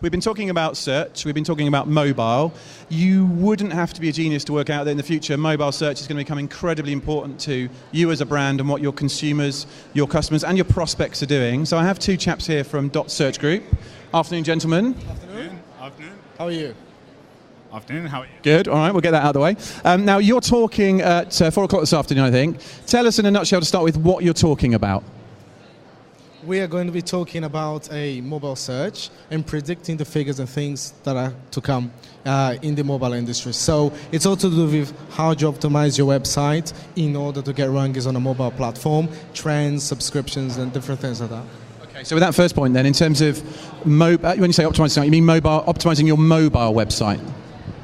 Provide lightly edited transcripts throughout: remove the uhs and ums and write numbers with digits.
We've been talking about search, we've been talking about mobile. You wouldn't have to be a genius to work out that in the future mobile search is going to become incredibly important to you as a brand and what your consumers, your customers and your prospects are doing. So I have two chaps here from dotSearch Group. Afternoon, gentlemen. Afternoon. Afternoon. How are you? Afternoon, how are you? Good, all right, we'll get that out of the way. Now, you're talking at 4 o'clock this afternoon, I think. Tell us in a nutshell to start with what you're talking about. We are going to be talking about a mobile search and predicting the figures and things that are to come in the mobile industry. So it's all to do with how you optimize your website in order to get rankings on a mobile platform, trends, subscriptions, and different things like that. Okay, so with that first point then, in terms of, when you say optimizing, you mean optimizing your mobile website?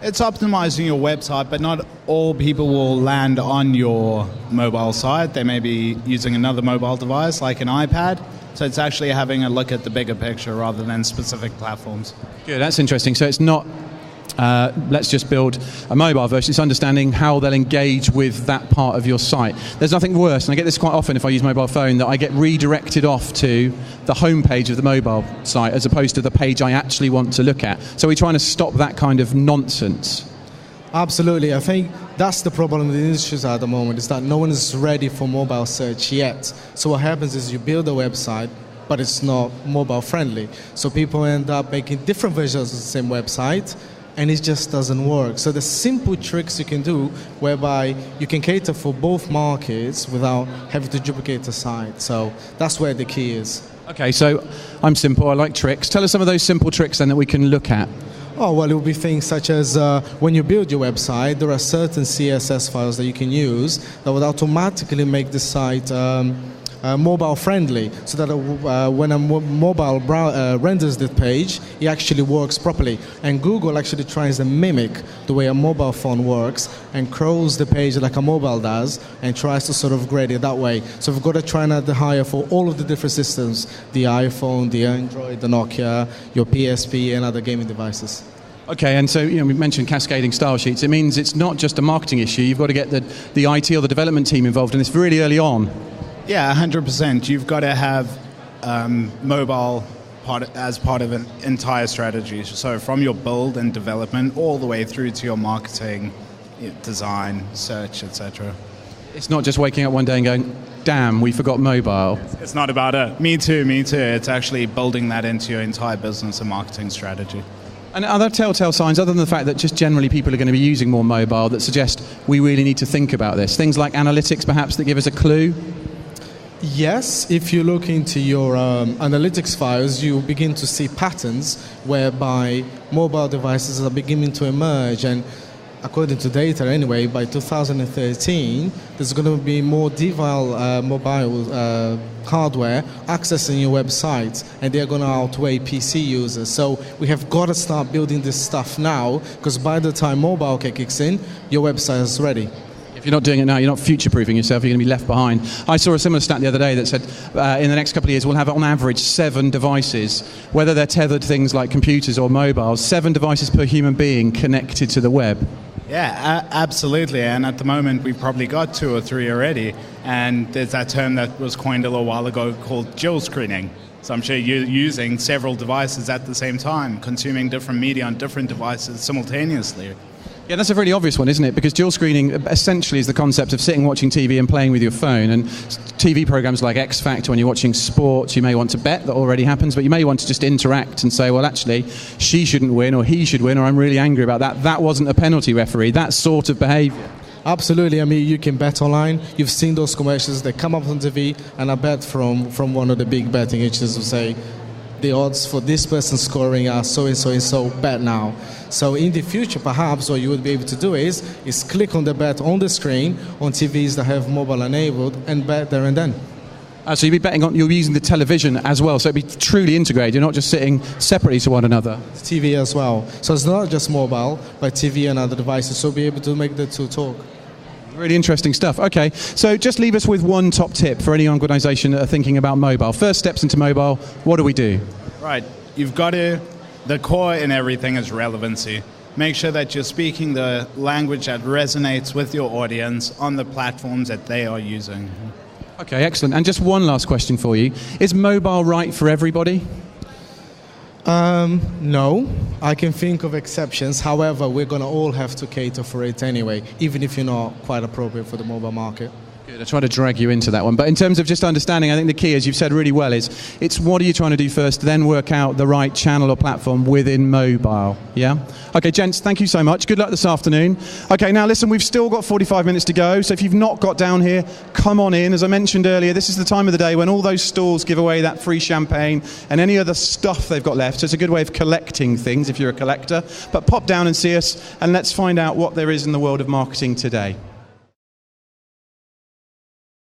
It's optimizing your website, but not all people will land on your mobile site. They may be using another mobile device like an iPad. So it's actually having a look at the bigger picture rather than specific platforms. Good, that's interesting. So it's not, let's just build a mobile version. It's understanding how they'll engage with that part of your site. There's nothing worse, and I get this quite often if I use mobile phone, that I get redirected off to the home page of the mobile site as opposed to the page I actually want to look at. So we're trying to stop that kind of nonsense. Absolutely. I think that's the problem with the industry at the moment, is that no one is ready for mobile search yet. So what happens is you build a website, but it's not mobile friendly. So people end up making different versions of the same website, and it just doesn't work. So the simple tricks you can do whereby you can cater for both markets without having to duplicate the site. So that's where the key is. Okay, so I'm simple, I like tricks. Tell us some of those simple tricks then that we can look at. Oh, well, it will be things such as when you build your website, there are certain CSS files that you can use that would automatically make the site mobile friendly, so that when a mobile renders the page, it actually works properly. And Google actually tries to mimic the way a mobile phone works and crawls the page like a mobile does and tries to sort of grade it that way. So we've got to try and hire for all of the different systems, the iPhone, the Android, the Nokia, your PSP and other gaming devices. Okay, and so we mentioned cascading style sheets. It means it's not just a marketing issue. You've got to get the IT or the development team involved in this really early on. Yeah, 100%. You've got to have mobile as part of an entire strategy. So from your build and development all the way through to your marketing, design, search, etc. It's not just waking up one day and going, damn, we forgot mobile. It's not about it. Me too. It's actually building that into your entire business and marketing strategy. And are there telltale signs, other than the fact that just generally people are going to be using more mobile, that suggest we really need to think about this? Things like analytics, perhaps, that give us a clue? Yes, if you look into your analytics files, you begin to see patterns whereby mobile devices are beginning to emerge. And according to data anyway, by 2013, there's going to be more device mobile hardware accessing your website, and they're going to outweigh PC users. So we have got to start building this stuff now, because by the time mobile kicks in, your website is ready. If you're not doing it now, you're not future-proofing yourself, you're going to be left behind. I saw a similar stat the other day that said in the next couple of years we'll have on average 7 devices, whether they're tethered things like computers or mobiles, 7 devices per human being connected to the web. Yeah, absolutely. And at the moment we've probably got 2 or 3 already. And there's that term that was coined a little while ago called dual screening. So I'm sure you're using several devices at the same time, consuming different media on different devices simultaneously. Yeah, that's a really obvious one, isn't it? Because dual screening essentially is the concept of sitting watching TV and playing with your phone. And TV programs like X Factor, when you're watching sports, you may want to bet, that already happens, but you may want to just interact and say, well, actually, she shouldn't win, or he should win, or I'm really angry about that. That wasn't a penalty, referee. That sort of behaviour. Absolutely. I mean, you can bet online. You've seen those commercials. They come up on TV, and I bet from one of the big betting agencies will say, the odds for this person scoring are so and so and so, bet now. So in the future, perhaps what you would be able to do is click on the bet on the screen on TVs that have mobile enabled and bet there and then. So you'll be betting on, you'll be using the television as well, so it'll be truly integrated. You're not just sitting separately to one another. TV as well. So it's not just mobile, but TV and other devices, so be able to make the two talk. Really interesting stuff. Okay, so just leave us with one top tip for any organisation that are thinking about mobile. First steps into mobile, what do we do? Right, you've got to, the core in everything is relevancy. Make sure that you're speaking the language that resonates with your audience on the platforms that they are using. Okay, excellent. And just one last question for you. Is mobile right for everybody? No, I can think of exceptions. However, we're going to all have to cater for it anyway, even if you're not quite appropriate for the mobile market. Good. I try to drag you into that one. But in terms of just understanding, I think the key, as you've said really well, is it's what are you trying to do first, then work out the right channel or platform within mobile. Yeah? Okay, gents, thank you so much. Good luck this afternoon. Okay, now listen, we've still got 45 minutes to go, so if you've not got down here, come on in. As I mentioned earlier, this is the time of the day when all those stalls give away that free champagne and any other stuff they've got left. So it's a good way of collecting things if you're a collector. But pop down and see us, and let's find out what there is in the world of marketing today.